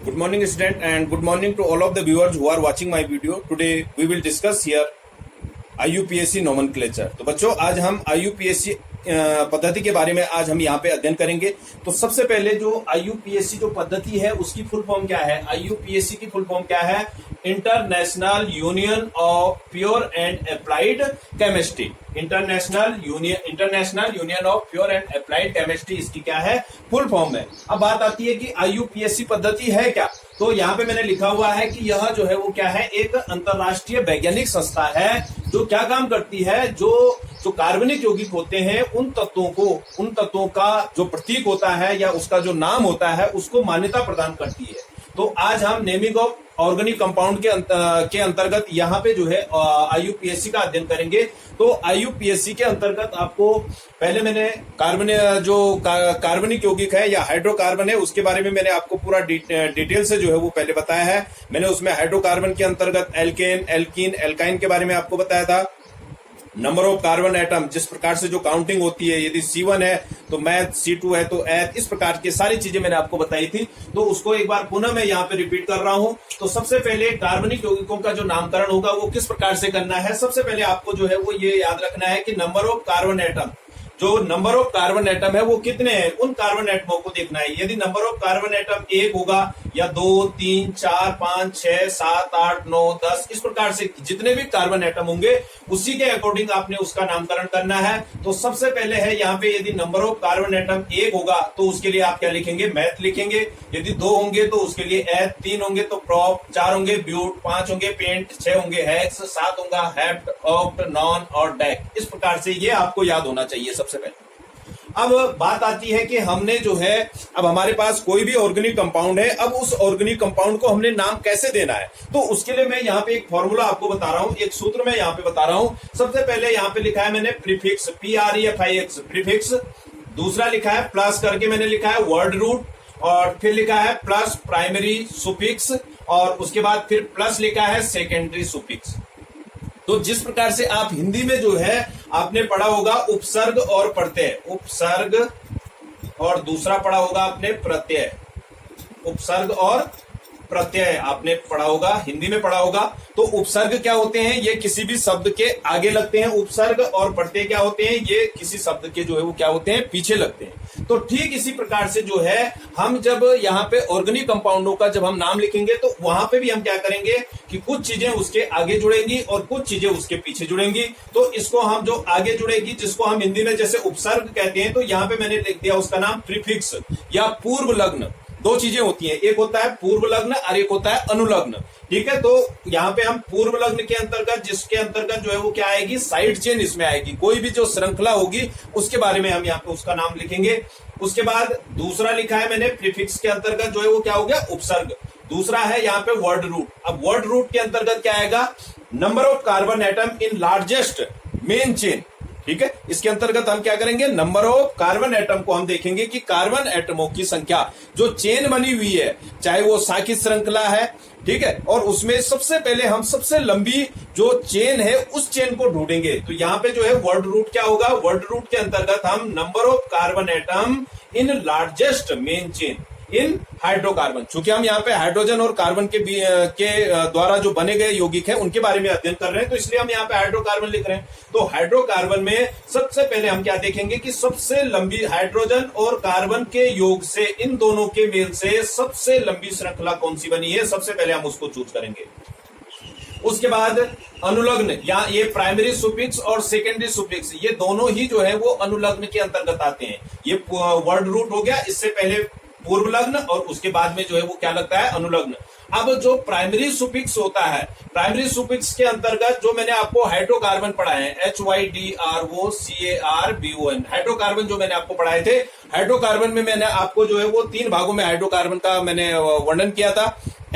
Good morning, student, and good morning to all of the viewers who are watching my video. Today we will discuss here IUPAC nomenclature. तो बच्चों आज हम IUPAC पद्धति के बारे में आज हम यहाँ पे अध्ययन करेंगे। तो सबसे पहले जो IUPAC जो पद्धति है उसकी फुल फॉर्म क्या है? IUPAC की फुल फॉर्म क्या है? International union of pure and applied chemistry. International union of pure and applied chemistry इसकी क्या है? फुल फॉर्म है। अब बात आती है कि IUPAC पद्धति है क्या? तो यहाँ पे मैंने लिखा हुआ है कि यह जो है वो क्या है, एक अंतरराष्ट्रीय वैज्ञानिक संस्था है जो क्या काम करती है, जो कार्बनिक यौगिक होते हैं उन तत्वों का जो प्रतीक होता है या उसका जो नाम होता है उसको मान्यता प्रदान करती है। तो आज हम नेमिंग ऑफ ऑर्गेनिक कंपाउंड के अंतर्गत यहाँ पे जो है IUPAC का अध्ययन करेंगे। तो IUPAC के अंतर्गत आपको पहले मैंने कार्बनिक यौगिक है या हाइड्रोकार्बन है उसके बारे में मैंने आपको पूरा डिटेल से जो है वो पहले बताया है। मैंने उसमें हाइड्रोकार्बन के अंतर्गत एल्केन, एल्कीन, एल्काइन के बारे में आपको बताया था। नंबर ऑफ कार्बन एटम, जिस प्रकार से जो काउंटिंग होती है, यदि C1 है तो मैथ, C2 है तो एथ, इस प्रकार की सारी चीजें मैंने आपको बताई थी। तो उसको एक बार पुनः मैं यहाँ पे रिपीट कर रहा हूं। तो सबसे पहले कार्बनिक यौगिकों का जो नामकरण होगा वो किस प्रकार से करना है, सबसे पहले आपको जो है वो ये याद रखना है कि नंबर ऑफ कार्बन एटम, जो नंबर ऑफ कार्बन एटम है वो कितने हैं, उन कार्बन एटमों को देखना है। यदि नंबर ऑफ कार्बन एटम 1 होगा या 2, 3, 4, 5, 6, 7, 8, 9, 10 इस प्रकार से जितने भी कार्बन एटम होंगे उसी के अकॉर्डिंग आपने उसका नामकरण करना है। तो सबसे पहले है यहाँ पे, यदि नंबर ऑफ कार्बन एटम 1 होगा तो उसके लिए आप क्या लिखेंगे, मैथ लिखेंगे। यदि 2 होंगे तो उसके लिए एथ, 3 होंगे तो प्रॉप, 4 होंगे ब्यूट, 5 होंगे पेंट, 6 होंगे हेक्स, 7 होगा हेप्ट, ऑक्ट, नॉन और डेक। इस प्रकार से ये आपको याद होना चाहिए सबसे पहले। अब बात आती है कि हमने जो है, अब हमारे पास कोई भी ऑर्गेनिक कंपाउंड है, अब उस ऑर्गेनिक कंपाउंड को हमने नाम कैसे देना है। तो उसके लिए मैं यहाँ पे एक फॉर्मूला आपको बता रहा हूं, एक सूत्र मैं यहाँ पे बता रहा हूं। सबसे पहले यहाँ पे लिखा है मैंने प्रीफिक्स, PREFIX प्रीफिक्स। दूसरा लिखा है प्लस करके मैंने लिखा है वर्ड रूट, और फिर लिखा है प्लस प्राइमरी सुफिक्स, और उसके बाद फिर प्लस लिखा है सेकेंडरी सुफिक्स। तो जिस प्रकार से आप हिंदी में जो है आपने पढ़ा होगा उपसर्ग और प्रत्यय, उपसर्ग और दूसरा पढ़ा होगा आपने प्रत्यय, उपसर्ग और प्रत्यय आपने पढ़ा होगा, हिंदी में पढ़ा होगा। तो उपसर्ग क्या होते हैं, ये किसी भी शब्द के आगे लगते हैं उपसर्ग, और प्रत्यय क्या होते हैं, ये किसी शब्द के जो है वो क्या होते हैं, पीछे लगते हैं। तो ठीक इसी प्रकार से जो है हम जब यहाँ पे ऑर्गेनिक कंपाउंडों का जब हम नाम लिखेंगे तो वहां पे भी हम क्या करेंगे कि कुछ चीजें उसके आगे जुड़ेंगी और कुछ चीजें उसके पीछे जुड़ेंगी। तो इसको हम जो आगे जुड़ेगी, जिसको हम हिंदी में जैसे उपसर्ग कहते हैं, तो यहाँ पे मैंने लिख दिया उसका नाम प्रीफिक्स या पूर्व लग्न। दो चीजें होती हैं, एक होता है पूर्व लग्न और एक होता है अनुलग्न। ठीक है, तो यहाँ पे हम पूर्व लग्न के अंतर्गत, जिसके अंतर्गत जो है वो क्या आएगी, साइड चेन इसमें आएगी। कोई भी जो श्रृंखला होगी उसके बारे में हम यहाँ पे उसका नाम लिखेंगे। उसके बाद दूसरा लिखा है मैंने प्रीफिक्स के अंतर्गत जो है वो क्या हो गया, उपसर्ग। दूसरा है यहाँ पे वर्ड रूट। अब वर्ड रूट के अंतर्गत क्या आएगा, number of carbon atom in largest main chain. ठीक है, इसके अंतर्गत हम क्या करेंगे, नंबर ऑफ कार्बन एटम को हम देखेंगे कि कार्बन एटमों की संख्या जो चेन बनी हुई है, चाहे वो साखी श्रृंखला है, ठीक है, और उसमें सबसे पहले हम सबसे लंबी जो चेन है उस चेन को ढूंढेंगे। तो यहाँ पे जो है वर्ड रूट क्या होगा, वर्ड रूट के अंतर्गत हम number of carbon atom in largest main chain in hydrocarbon, चूंकि हम यहाँ पे हाइड्रोजन और कार्बन के द्वारा जो बने गए यौगिक है उनके बारे में अध्ययन कर रहे हैं, तो इसलिए हम यहाँ पे हाइड्रोकार्बन लिख रहे हैं। तो हाइड्रोकार्बन में सबसे पहले हम क्या देखेंगे कि सबसे लंबी हाइड्रोजन और कार्बन के योग से, इन दोनों के मेल से सबसे लंबी श्रृंखला कौन सी बनी है, सबसे पहले हम उसको चूज करेंगे। उसके बाद अनुलग्न, या ये प्राइमरी सुफिक्स और सेकेंडरी सुफिक्स, ये दोनों ही जो है वो अनुलग्न के अंतर्गत आते हैं। ये वर्ड रूट हो गया, इससे पहले पूर्व लग्न और उसके बाद में जो है वो क्या लगता है, अनुलग्न। अब जो प्राइमरी सुफिक्स होता है, प्राइमरी सुफिक्स के अंतर्गत जो मैंने आपको हाइड्रोकार्बन पढ़ाए हैं, HYDROCARBON, हाइड्रोकार्बन जो मैंने आपको पढ़ाए थे, हाइड्रोकार्बन में मैंने आपको जो है वो 3 भागों में हाइड्रोकार्बन का मैंने वर्णन किया था,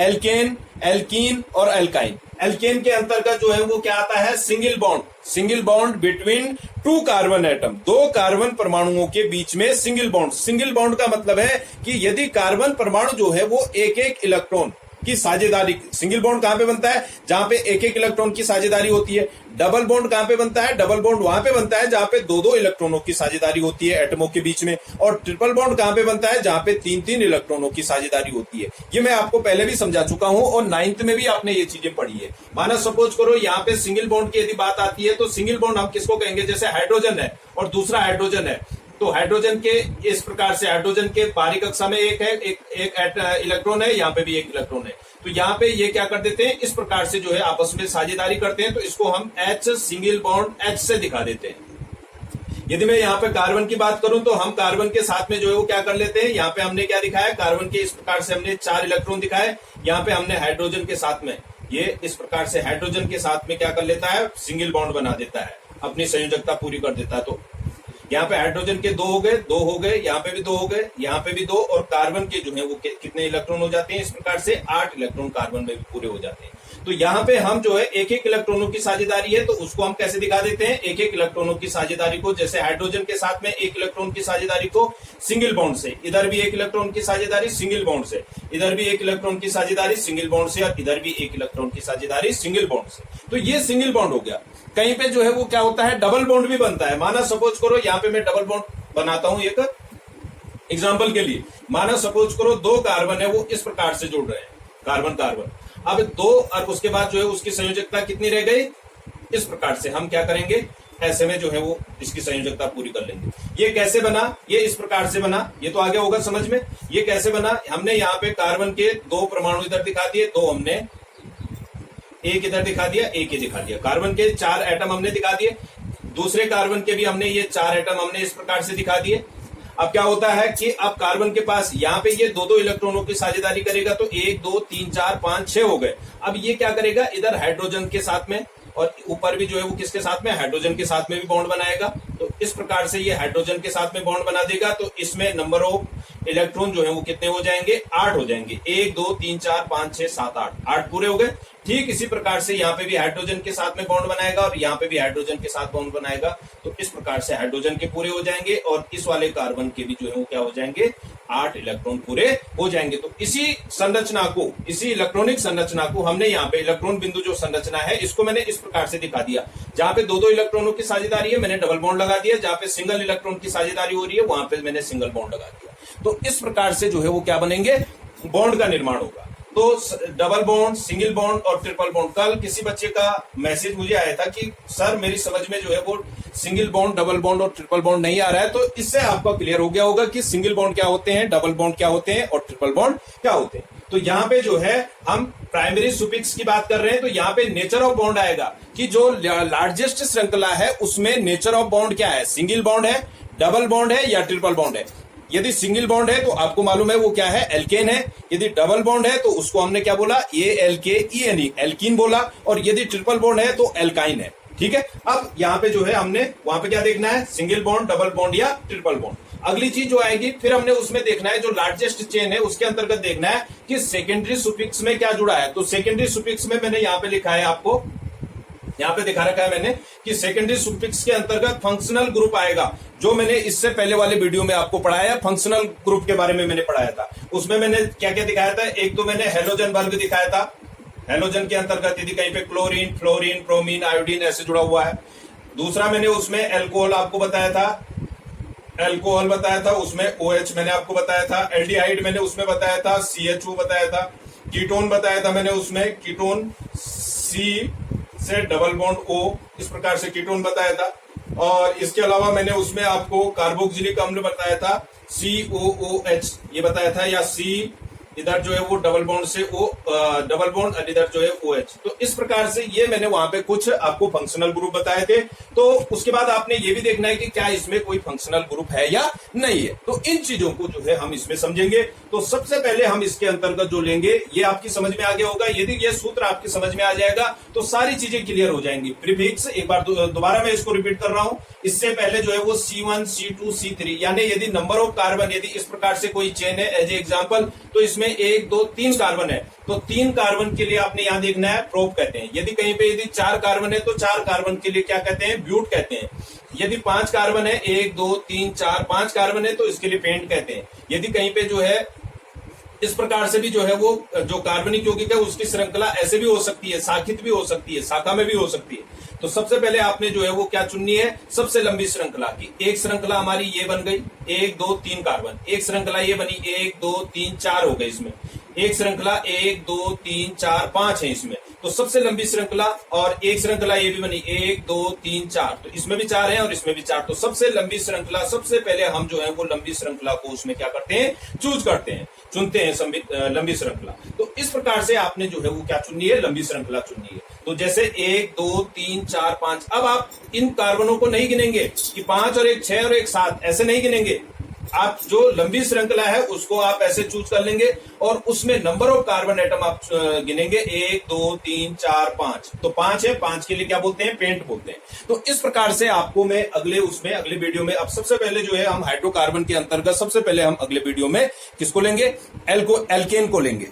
एल्केन, एल्कीन और एल्काइन। एल्केन के अंतर्गत जो है वो क्या आता है, single bond between 2 carbon atom, 2 carbon परमाणुओं के बीच में सिंगल बॉन्ड। सिंगल बॉन्ड का मतलब है कि यदि कार्बन परमाणु जो है वो एक इलेक्ट्रॉन की साझेदारी, सिंगल बॉन्ड कहां पे बनता है, जहां पे एक एक इलेक्ट्रॉन की साझेदारी होती है। डबल बॉन्ड कहां पे बनता है, डबल बॉन्ड वहां पे बनता है जहां पे दो दो इलेक्ट्रॉनों की साझेदारी होती है एटमों के बीच में। और ट्रिपल बॉन्ड कहां पे बनता है, जहां पे तीन तीन इलेक्ट्रॉनों की साझेदारी होती है। ये मैं आपको पहले भी समझा चुका हूं और 9th में भी आपने ये चीजें पढ़ी है। माना सपोज करो यहाँ पे सिंगल बॉन्ड की यदि बात आती है तो सिंगल बॉन्ड हम किसको कहेंगे, जैसे हाइड्रोजन है और दूसरा हाइड्रोजन है, तो हाइड्रोजन के इस प्रकार से हाइड्रोजन के बाहरी कक्षा में एक है, एक इलेक्ट्रॉन है, यहाँ पे भी एक इलेक्ट्रॉन है। तो यहाँ पे ये क्या कर देते हैं, इस प्रकार से जो है आपस में साझेदारी करते हैं, तो इसको हम H सिंगल बॉन्ड H से दिखा देते हैं। यदि मैं यहाँ पे कार्बन की बात करूं तो हम कार्बन के साथ में जो है वो क्या कर लेते हैं, यहाँ पे हमने क्या दिखाया, कार्बन के इस प्रकार से हमने 4 इलेक्ट्रॉन दिखाए। यहाँ पे हमने हाइड्रोजन के साथ में, ये इस प्रकार से हाइड्रोजन के साथ में क्या कर लेता है, सिंगल बॉन्ड बना देता है, अपनी संयोजकता पूरी कर देता है। तो यहाँ पे हाइड्रोजन के 2 हो गए, यहाँ पे भी 2 हो गए, यहाँ पे भी 2, और कार्बन के जो है वो कितने इलेक्ट्रॉन हो जाते हैं, इस प्रकार से 8 इलेक्ट्रॉन कार्बन में भी पूरे हो जाते हैं। तो यहाँ पे हम जो है एक एक इलेक्ट्रॉनों की साझेदारी है, तो उसको हम कैसे दिखा देते हैं, एक एक इलेक्ट्रॉनों की साझेदारी को, जैसे हाइड्रोजन के साथ में एक इलेक्ट्रॉन की साझेदारी को सिंगल बॉन्ड से, इधर भी एक इलेक्ट्रॉन की साझेदारी सिंगल बॉन्ड से, इधर भी एक इलेक्ट्रॉन की साझेदारी सिंगल बॉन्ड से, और इधर भी एक इलेक्ट्रॉन की साझेदारी सिंगल बॉन्ड से। तो ये सिंगल बॉन्ड हो गया। कहीं पे जो है वो क्या होता है, डबल बॉन्ड भी बनता है। माना सपोज करो यहाँ पे मैं डबल बॉन्ड बनाता हूं एक एग्जांपल के लिए। माना सपोज करो 2 कार्बन है वो इस प्रकार से जुड़ रहे हैं, कार्बन कार्बन। अब 2 और उसके बाद जो है उसकी संयोजकता कितनी रह गई, इस प्रकार से हम क्या करेंगे, ऐसे में जो है वो इसकी संयोजकता पूरी कर लेंगे। ये कैसे बना, ये इस प्रकार से बना, ये तो आगे होगा समझ में। ये कैसे बना, हमने यहाँ पे कार्बन के 2 परमाणु इधर दिखा दिए, 2 हमने, एक इधर दिखा दिया, एक ही दिखा दिया। कार्बन के 4 एटम हमने दिखा दिए, दूसरे कार्बन के भी हमने ये 4 एटम हमने इस प्रकार से दिखा दिए। अब क्या होता है कि अब कार्बन के पास यहाँ पे ये 2-2 इलेक्ट्रॉनों की साझेदारी करेगा, तो 1 2 3 4 5 6 हो गए। अब ये क्या करेगा, इधर हाइड्रोजन के साथ में, और ऊपर भी जो है वो किसके साथ में, हाइड्रोजन के साथ में भी बॉन्ड बनाएगा। तो इस प्रकार से ये हाइड्रोजन के साथ में बॉन्ड बना देगा, तो इसमें नंबर ऑफ इलेक्ट्रॉन जो है वो कितने हो जाएंगे, 8 हो जाएंगे। 1 2 3 4 5 6 7 8 पूरे हो गए। ठीक इसी प्रकार से यहाँ पे भी हाइड्रोजन के साथ में बॉन्ड बनाएगा और यहाँ पे भी हाइड्रोजन के साथ बॉन्ड बनाएगा। तो इस प्रकार से हाइड्रोजन के पूरे हो जाएंगे और इस वाले कार्बन के भी जो है वो क्या हो जाएंगे, 8 इलेक्ट्रॉन पूरे हो जाएंगे। तो इसी संरचना को, इसी इलेक्ट्रॉनिक संरचना को हमने यहाँ पे इलेक्ट्रॉन बिंदु जो संरचना है इसको मैंने इस प्रकार से दिखा दिया। जहां पे 2-2 इलेक्ट्रॉनों की साझेदारी है मैंने डबल बॉन्ड लगा दिया, जहां पे सिंगल इलेक्ट्रॉन की साझेदारी हो रही है वहां पे मैंने सिंगल बॉन्ड लगा दिया। तो इस प्रकार से जो है वो क्या बनेंगे, बॉन्ड का निर्माण होगा। तो डबल बॉन्ड, सिंगल बॉन्ड और ट्रिपल बॉन्ड। कल किसी बच्चे का मैसेज मुझे आया था कि सर मेरी समझ में जो है वो सिंगल बॉन्ड, डबल बॉन्ड और ट्रिपल बॉन्ड नहीं आ रहा है। तो इससे आपका क्लियर हो गया होगा कि सिंगल बॉन्ड क्या होते हैं, डबल बॉन्ड क्या होते हैं और ट्रिपल बॉन्ड क्या होते हैं। तो यहाँ पे जो है हम प्राइमरी सुफिक्स की बात कर रहे हैं, तो यहाँ पे नेचर ऑफ बॉन्ड आएगा कि जो लार्जेस्ट श्रृंखला है उसमें नेचर ऑफ बॉन्ड क्या है, सिंगल बॉन्ड है, डबल बॉन्ड है या ट्रिपल बॉन्ड है। यदि सिंगल बॉन्ड है तो आपको मालूम है वो क्या है, एल्केन है। यदि डबल बॉन्ड है तो उसको हमने क्या बोला, ALKENE, एल्कीन बोला। और यदि ट्रिपल बॉन्ड है तो एल्काइन है। ठीक है। अब यहाँ पे जो है हमने वहां पे क्या देखना है, सिंगल बॉन्ड, डबल बॉन्ड या ट्रिपल बॉन्ड। अगली चीज जो आएगी फिर हमने उसमें देखना है जो लार्जेस्ट चेन है उसके अंतर्गत देखना है कि सेकेंडरी सुफिक्स में क्या जुड़ा है। तो सेकेंडरी सुफिक्स में मैंने यहाँ पे लिखा है, आपको यहाँ पे दिखा रखा है मैंने कि सेकेंडरी सुफिक्स के अंतर्गत फंक्शनल ग्रुप आएगा, जो मैंने इससे पहले वाले वीडियो में आपको पढ़ाया। फंक्शनल ग्रुप के बारे में मैंने पढ़ाया था, उसमें मैंने क्या क्या दिखाया था। एक तो मैंने हेलोजन वर्ग दिखाया था, हेलोजन के अंतर्गत यदि कहीं पे क्लोरीन, फ्लोरीन, ब्रोमीन, आयोडीन ऐसे जुड़ा हुआ है। दूसरा मैंने उसमें एल्कोहल आपको बताया था, एल्कोहल बताया था, उसमें OH मैंने आपको बताया था, एल्डिहाइड मैंने उसमें बताया था, CHO बताया था, कीटोन बताया था मैंने उसमें, कीटोन C से डबल बॉन्ड O, इस प्रकार से कीटोन बताया था। और इसके अलावा मैंने उसमें आपको कार्बोक्सिलिक अम्ल बताया था, COOH ये बताया था, या C इधर जो है वो डबल बॉन्ड से O डबल बॉन्ड और इधर जो है OH। तो इस प्रकार से ये मैंने वहां पे कुछ आपको फंक्शनल ग्रुप बताए थे। तो उसके बाद आपने ये भी देखना है कि क्या इसमें कोई फंक्शनल ग्रुप है या नहीं है। तो इन चीजों को जो है हम इसमें समझेंगे। तो सबसे पहले हम इसके अंतर्गत जो लेंगे, ये आपकी समझ में आ गया होगा। यदि ये सूत्र आपकी समझ में आ जाएगा तो सारी चीजें क्लियर हो जाएंगी। प्रीफिक्स एक बार दोबारा मैं इसको रिपीट कर रहा हूं, इससे पहले जो है वो C1, C2, C3, यानी यदि नंबर ऑफ कार्बन, यदि इस प्रकार से कोई चेन है एज ए एग्जाम्पल, तो इसमें 1 2 3 कार्बन है, तो 3 कार्बन के लिए आपने यहां देखना है प्रोप कहते हैं। यदि कहीं पे यदि 4 कार्बन है तो 4 कार्बन के लिए क्या कहते हैं, ब्यूट कहते हैं। यदि 5 कार्बन है, 1 2 3 4 5 कार्बन है, तो इसके लिए पेंट कहते हैं। यदि कहीं पे जो है इस प्रकार से भी जो है वो जो कार्बनिक यौगिक है उसकी श्रृंखला ऐसे भी हो सकती है, शाखित भी हो सकती है, शाखा में भी हो सकती है। तो सबसे पहले आपने जो है वो क्या चुननी है, सबसे लंबी श्रृंखला की। एक श्रृंखला हमारी ये बन गई, 1 2 3 कार्बन। एक श्रृंखला ये बनी 1 2 3 4 हो गए इसमें। एक श्रृंखला 1 2 3 4 5 है इसमें। तो सबसे लंबी श्रृंखला, और एक श्रृंखला ये भी बनी 1 2 3 4, तो इसमें भी 4 है और इसमें भी 4। तो सबसे लंबी श्रृंखला, सबसे पहले हम जो है वो लंबी श्रृंखला को उसमें क्या करते हैं, चूज करते हैं, चुनते हैं लंबी श्रृंखला। तो इस प्रकार से आपने जो है वो क्या चुननी है, लंबी श्रृंखला चुननी है। तो जैसे 1 2 3 4 5, अब आप इन कार्बनों को नहीं गिनेंगे कि 5 और 1 6 और 1 7, ऐसे नहीं गिनेंगे। आप जो लंबी श्रृंखला है उसको आप ऐसे चूज कर लेंगे और उसमें नंबर ऑफ कार्बन एटम आप गिनेंगे 1 2 3 4 5। तो 5 है, 5 के लिए क्या बोलते हैं, पेंट बोलते हैं। तो इस प्रकार से आपको मैं अगले वीडियो में, अब सबसे पहले जो है हम हाइड्रोकार्बन के अंतर्गत सबसे पहले हम अगले वीडियो में किसको लेंगे, एल्केन को लेंगे।